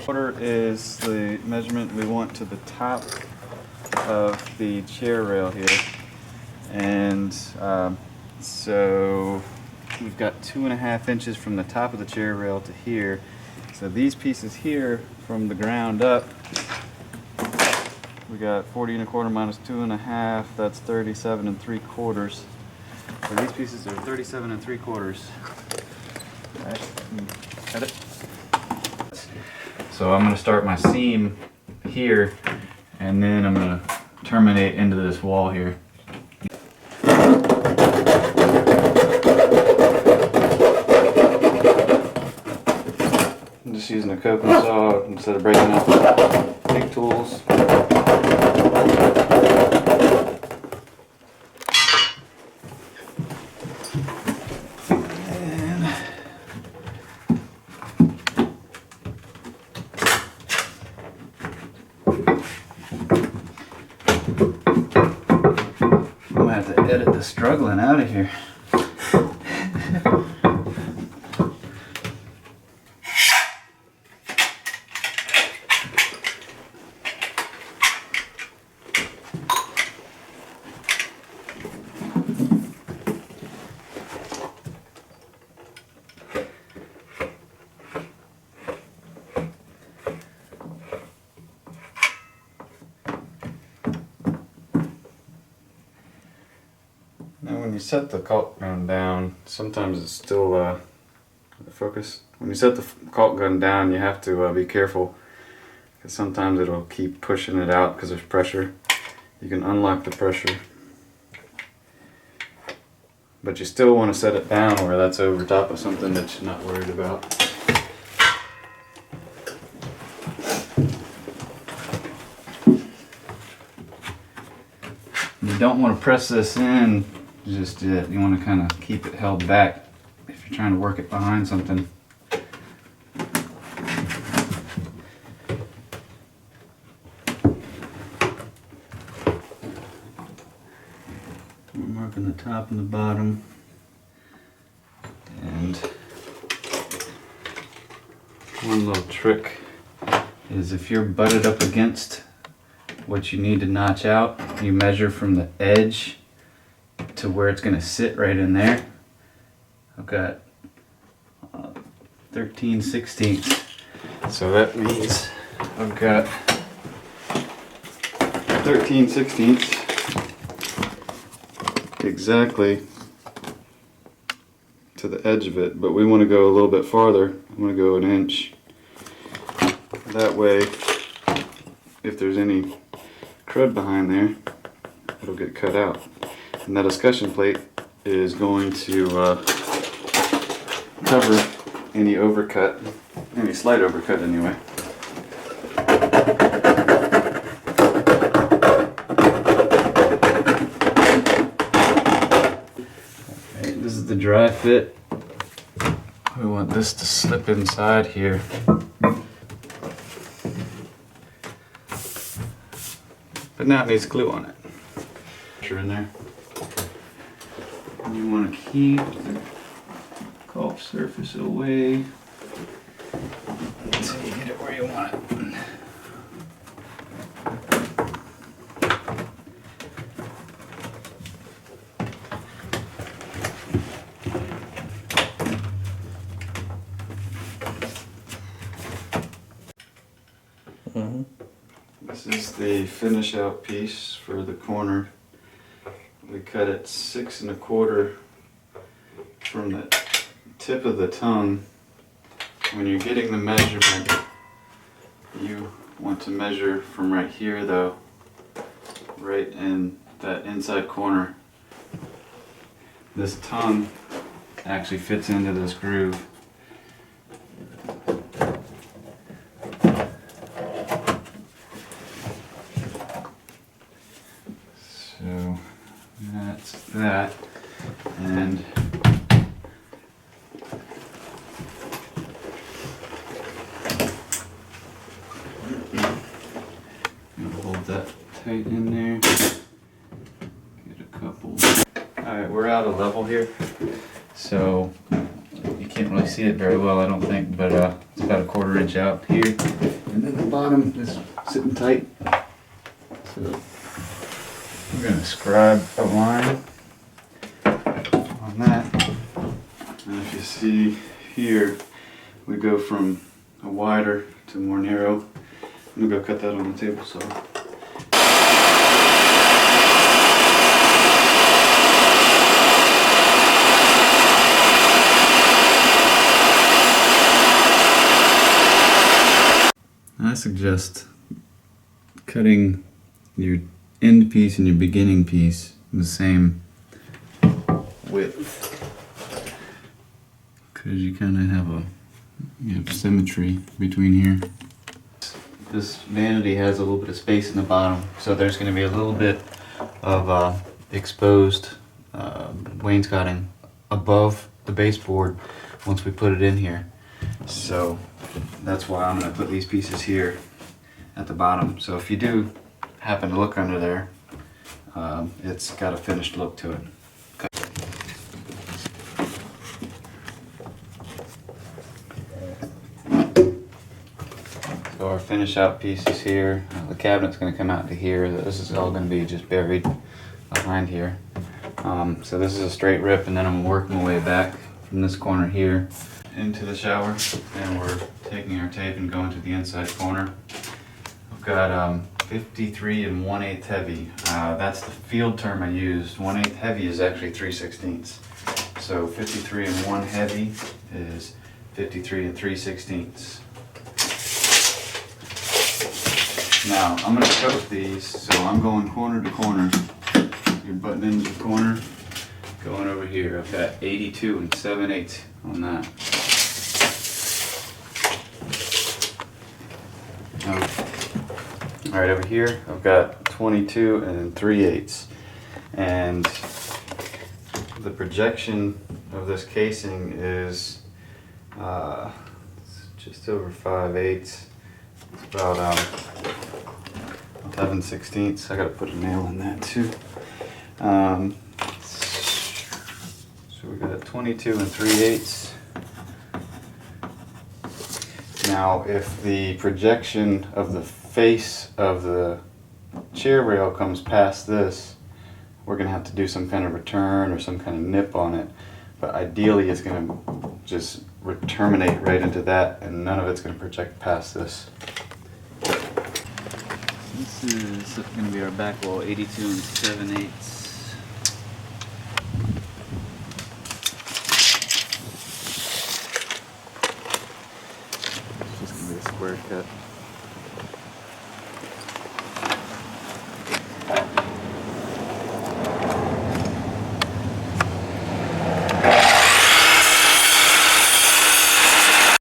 Quarter is the measurement we want to the top of the chair rail here, and so we've got 2.5 inches from the top of the chair rail to here. So these pieces here from the ground up, we got 40 1/4 minus 2.5, that's 37 3/4. So these pieces are 37 3/4. Alright, cut it. So I'm going to start my seam here, and then I'm going to terminate into this wall here. I'm just using a coping saw instead of breaking out big tools. I'm gonna have to edit the struggling out of here. Now when you set the caulk gun down, sometimes it's still focus. When you set the caulk gun down, you have to be careful, because sometimes it'll keep pushing it out because there's pressure. You can unlock the pressure, but you still want to set it down where that's over top of something that you're not worried about. You don't want to press this in just yet. You want to kind of keep it held back if you're trying to work it behind something. We're marking the top and the bottom. And one little trick is if you're butted up against what you need to notch out, you measure from the edge to where it's going to sit right in there. I've got 13/16, so that means I've got 13/16 exactly to the edge of it, but we want to go a little bit farther. I'm going to go 1 inch. That way, if there's any crud behind there, it'll get cut out. And that escutcheon plate is going to cover any overcut, any slight overcut anyway. Okay, this is the dry fit. We want this to slip inside here. But now it needs glue on it. In there. You want to keep the caulk surface away until you get it where you want it. This is the finish out piece for the corner. We cut it 6 1/4 from the tip of the tongue. When you're getting the measurement, you want to measure from right here though, right in that inside corner. This tongue actually fits into this groove. So that's that, and hold that tight in there. Get a couple. Alright, we're out of level here, So you can't really see it very well, I don't think, but it's about a 1/4 inch out here. And then the bottom is sitting tight. So we're going to scribe a line on that. And if you see here, we go from a wider to more narrow. I'm going to go cut that on the table saw. I suggest cutting your end piece and your beginning piece the same width, because you kind of have symmetry between here. This vanity has a little bit of space in the bottom, so there's going to be a little bit of exposed wainscoting above the baseboard once we put it in here. So that's why I'm going to put these pieces here at the bottom. So if you do happen to look under there, it's got a finished look to it. So our finish out pieces here, the cabinet's going to come out to here. This is all going to be just buried behind here. So this is a straight rip, and then I'm working my way back from this corner here into the shower, and we're taking our tape and going to the inside corner. I've got 53 and 1/8 heavy. That's the field term I used. 1/8 heavy is actually 3/16. So 53 and 1 heavy is 53 and 3/16. Now I'm going to coat these, so I'm going corner to corner. You're butting into the corner, going over here. I've got 82 and 7/8 on that. Alright, over here I've got 22 and 3/8, and the projection of this casing is just over 5/8. It's about 11/16. I gotta put a nail in that too. So we got 22 and 3/8. Now, if the projection of the face of the chair rail comes past this, we're going to have to do some kind of return or some kind of nip on it. But ideally, it's going to just terminate right into that, and none of it's going to project past this. This is going to be our back wall, 82 and 7/8. Square cut.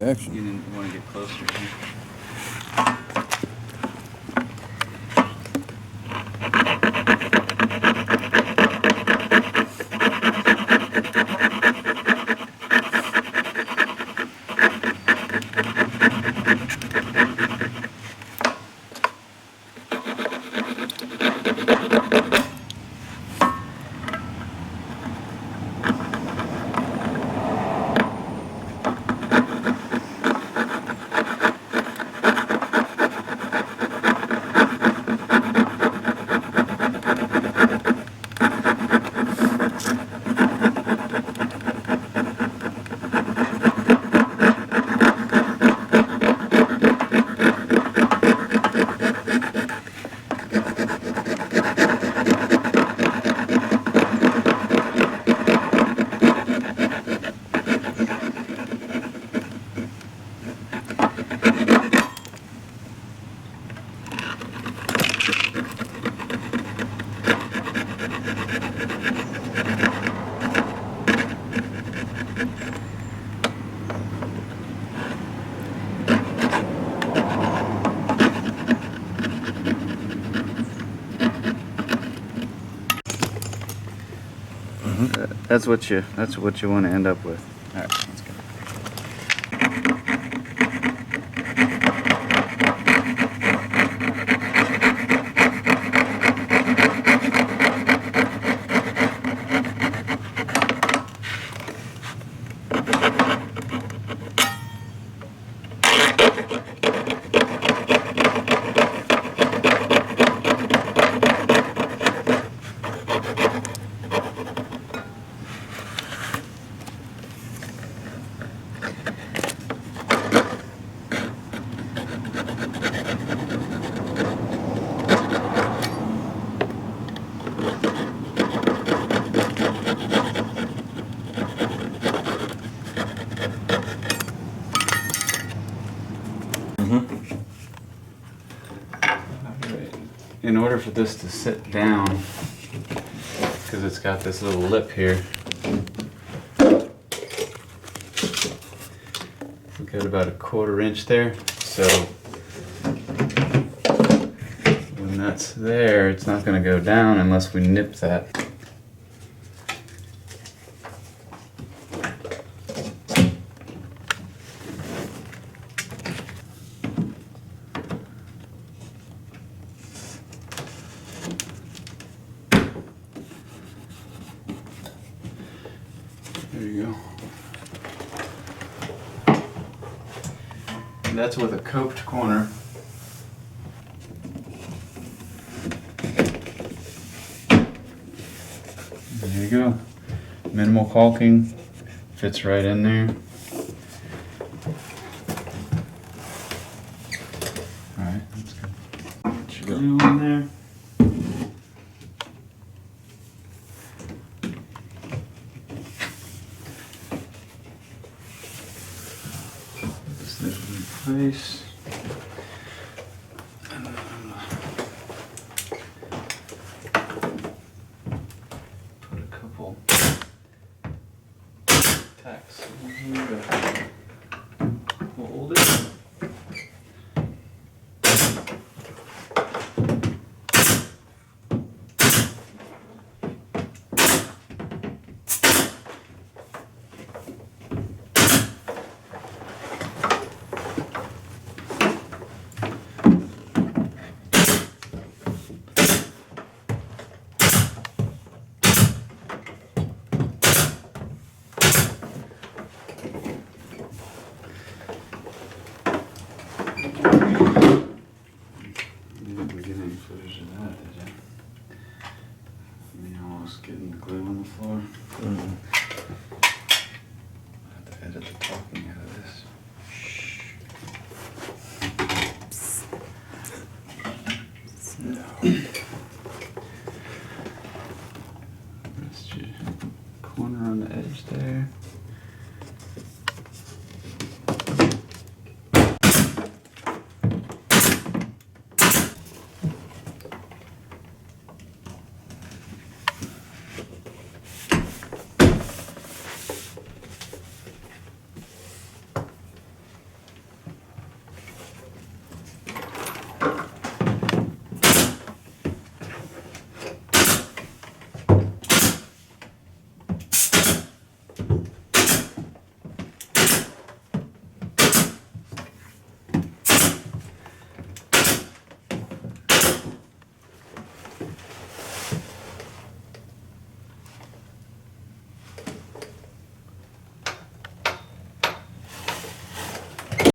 Actually, you didn't want to get closer here. That's what you want to end up with. All right, let's go. In order for this to sit down, because it's got this little lip here, we got about a 1/4 inch there. So when that's there, it's not going to go down unless we nip that. There you go. And that's with a coped corner. There you go. Minimal caulking, fits right in there. Alright, that's good. Put your glue in there. Place. And then I'm gonna put a couple tacks in here to hold it. Footage of that, did you? Me almost getting the glue on the floor. I have to edit the top.